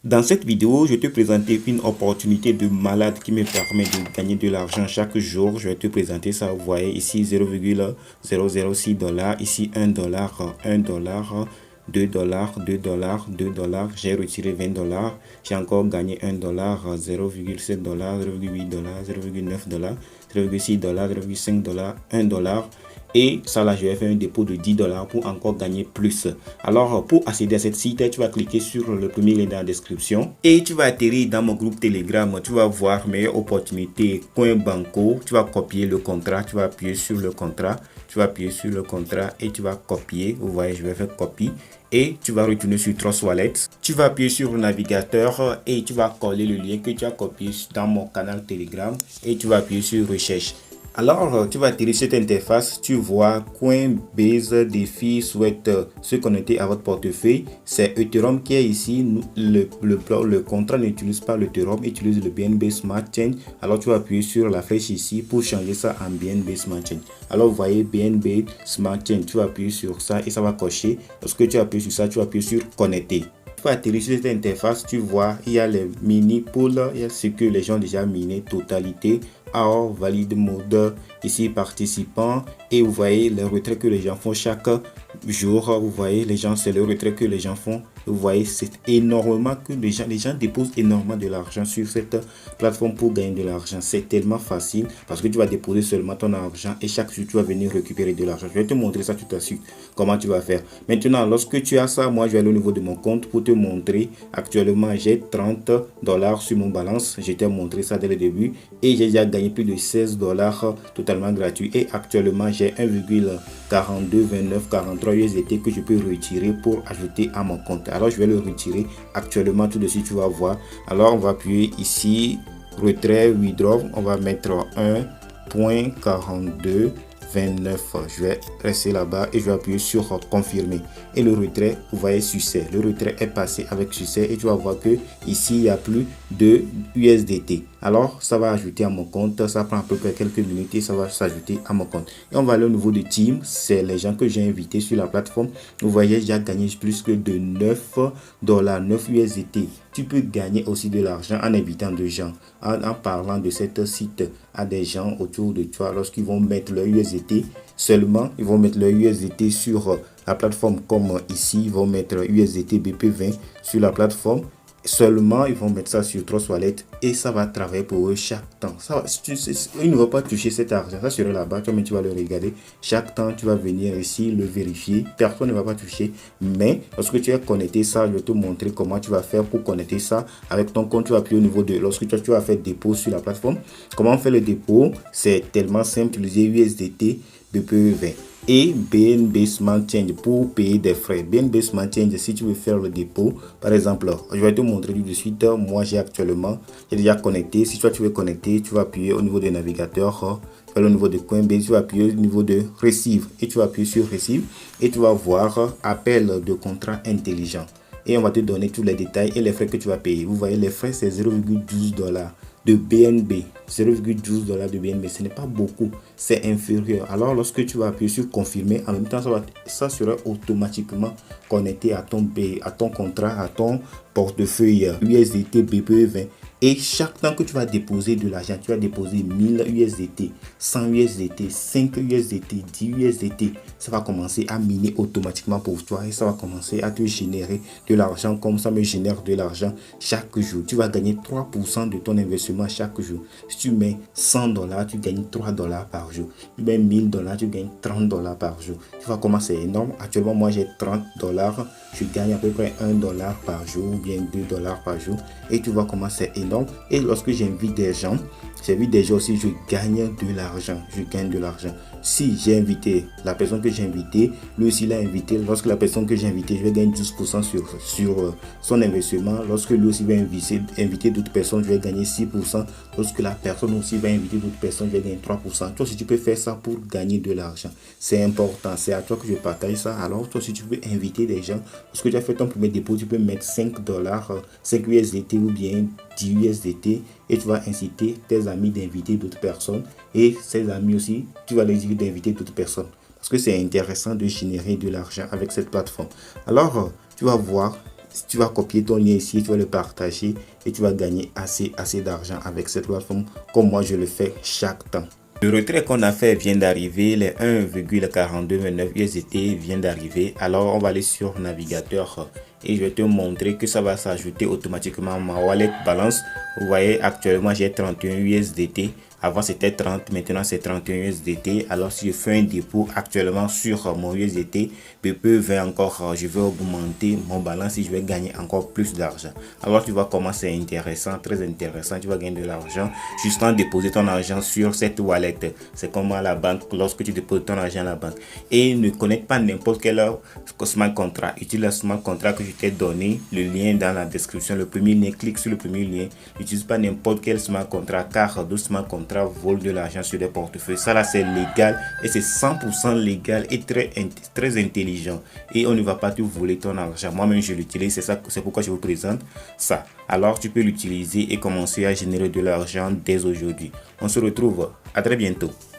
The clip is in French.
Dans cette vidéo, je vais te présenter une opportunité de malade qui me permet de gagner de l'argent chaque jour. Je vais te présenter ça. Vous voyez ici 0,006 $, ici 1 $, 1 $, 2 $, 2 $, 2 $. J'ai retiré 20 $. J'ai encore gagné 1 $, 0,7 $, 0,8 $, 0,9 $, 0,6 $, 0,5 $, 1 $. Et ça là, je vais faire un dépôt de 10 $ pour encore gagner plus. Alors, pour accéder à cette site, tu vas cliquer sur le premier lien dans la description. Et tu vas atterrir dans mon groupe Telegram. Tu vas voir meilleure opportunité, Coin Banco. Tu vas copier le contrat. Tu vas appuyer sur le contrat. Tu vas appuyer sur le contrat et tu vas copier. Vous voyez, je vais faire copie. Et tu vas retourner sur Trust Wallet. Tu vas appuyer sur le navigateur et tu vas coller le lien que tu as copié dans mon canal Telegram. Et tu vas appuyer sur Recherche. Alors, tu vas atterrir cette interface, tu vois Coinbase Défi souhaite se connecter à votre portefeuille. C'est Ethereum qui est ici. Le contrat n'utilise pas l'Ethereum, utilise le BNB Smart Chain. Alors, tu vas appuyer sur la flèche ici pour changer ça en BNB Smart Chain. Alors, vous voyez BNB Smart Chain, tu vas appuyer sur ça et ça va cocher. Lorsque tu appuies sur ça, tu vas appuyer sur Connecter. Pour atterrir sur cette interface, tu vois, il y a les mini pools, il y a ce que les gens ont déjà miné, totalité, or, valide mode, ici participants, et vous voyez les retraits que les gens font chaque jour. Vous voyez les gens, c'est le retrait que les gens font. Vous voyez, c'est énormément que les gens déposent énormément de l'argent sur cette plateforme pour gagner de l'argent. C'est tellement facile parce que tu vas déposer seulement ton argent et chaque jour tu vas venir récupérer de l'argent. Je vais te montrer ça tout à suite comment tu vas faire. Maintenant, lorsque tu as ça, moi je vais aller au niveau de mon compte pour te montrer. Actuellement, j'ai 30 $ sur mon balance. Je t'ai montré ça dès le début et j'ai déjà gagné plus de 16 $ totalement gratuit. Et actuellement, j'ai 1,422943 USDT que je peux retirer pour ajouter à mon compte. Alors, je vais le retirer actuellement tout de suite, tu vas voir. Alors, on va appuyer ici, retrait, withdraw. On va mettre 1,4229. Je vais rester là-bas et je vais appuyer sur confirmer. Et le retrait, vous voyez, succès. Le retrait est passé avec succès et tu vas voir que ici, il n'y a plus de USDT. Alors, ça va ajouter à mon compte. Ça prend à peu près quelques minutes et ça va s'ajouter à mon compte. Et on va aller au niveau de team. C'est les gens que j'ai invités sur la plateforme. Vous voyez, j'ai gagné plus que de 9 $, 9 USDT. Tu peux gagner aussi de l'argent en invitant des gens, en parlant de cette site à des gens autour de toi. Lorsqu'ils vont mettre leur USDT, seulement ils vont mettre leur USDT sur la plateforme comme ici. Ils vont mettre USDT BP20 sur la plateforme. Seulement, ils vont mettre ça sur Trust Wallet et ça va travailler pour eux chaque temps. Ça va, ils ne vont pas toucher cet argent. Ça sera là-bas. Toi, tu vas le regarder. Chaque temps, tu vas venir ici, le vérifier. Personne ne va pas toucher. Mais lorsque tu as connecté ça, je vais te montrer comment tu vas faire pour connecter ça avec ton compte. Tu vas appuyer au niveau de lorsque tu vas faire dépôt sur la plateforme. Comment on fait le dépôt? C'est tellement simple. Utiliser USDT BPE20. Et BNB Smart Change pour payer des frais. BNB Smart Change, si tu veux faire le dépôt, par exemple, je vais te montrer tout de suite. Moi, j'ai déjà connecté. Si toi, tu veux connecter, tu vas appuyer au niveau des navigateurs. Tu vas aller au niveau de Coinbase, tu vas appuyer au niveau de Receive. Et tu vas appuyer sur Receive. Et tu vas voir appel de contrat intelligent. Et on va te donner tous les détails et les frais que tu vas payer. Vous voyez, les frais, c'est 0,12 $ de BNB. 0,12 $ de BNB, ce n'est pas beaucoup, c'est inférieur. Alors, lorsque tu vas appuyer sur confirmer, en même temps, ça sera automatiquement connecté à ton contrat, à ton portefeuille USDT BPE20. Et chaque temps que tu vas déposer de l'argent, tu vas déposer 1000 USDT, 100 USDT, 5 USDT, 10 USDT. Ça va commencer à miner automatiquement pour toi et ça va commencer à te générer de l'argent comme ça me génère de l'argent chaque jour. Tu vas gagner 3% de ton investissement chaque jour. Si tu mets 100 $, tu gagnes 3 $ par jour. Tu mets 1000 $, tu gagnes 30 $ par jour. Tu vois comment c'est énorme. Actuellement, moi j'ai 30 $. Je gagne à peu près 1 $ par jour ou bien 2 $ par jour. Et tu vois comment c'est énorme. Et lorsque j'invite des gens aussi, je gagne de l'argent. Si j'ai invité la personne que j'ai invitée, lui aussi l'a invité. Lorsque la personne que j'ai invitée, je vais gagner 12% sur son investissement. Lorsque lui aussi va inviter d'autres personnes, je vais gagner 6%. Lorsque la personne aussi va inviter d'autres personnes, je vais gagner 3%. Toi aussi, tu peux faire ça pour gagner de l'argent. C'est important. C'est à toi que je partage ça. Alors, toi aussi, tu peux inviter des gens. Lorsque tu as fait ton premier dépôt, tu peux mettre 5 $, 5 USDT ou bien 10 USDT et tu vas inciter tes amis d'inviter d'autres personnes et ces amis aussi, tu vas les dire d'inviter d'autres personnes parce que c'est intéressant de générer de l'argent avec cette plateforme. Alors, tu vas voir, tu vas copier ton lien ici, tu vas le partager et tu vas gagner assez d'argent avec cette plateforme comme moi je le fais chaque temps. Le retrait qu'on a fait vient d'arriver, les 1,4229 USDT viennent d'arriver. Alors on va aller sur navigateur et je vais te montrer que ça va s'ajouter automatiquement à ma wallet balance. Vous voyez actuellement j'ai 31 USDT. Avant c'était 30, maintenant c'est 31 USDT. Alors si je fais un dépôt actuellement sur mon USDT, peu va encore, je vais augmenter mon balance et je vais gagner encore plus d'argent. Alors tu vois comment c'est intéressant, très intéressant. Tu vas gagner de l'argent juste en déposer ton argent sur cette wallet. C'est comme à la banque lorsque tu déposes ton argent à la banque. Et ne connecte pas n'importe quel smart contract. Utilise le smart contract que je t'ai donné, le lien dans la description. Le premier lien, clique sur le premier lien. N'utilise pas n'importe quel smart contract car d'autres smart contracts volent de l'argent sur des portefeuilles. Ça là c'est légal et c'est 100% légal et très intelligent. Et on ne va pas te voler ton argent. Moi-même je l'utilise, c'est pourquoi je vous présente ça. Alors tu peux l'utiliser et commencer à générer de l'argent dès aujourd'hui. On se retrouve à très bientôt.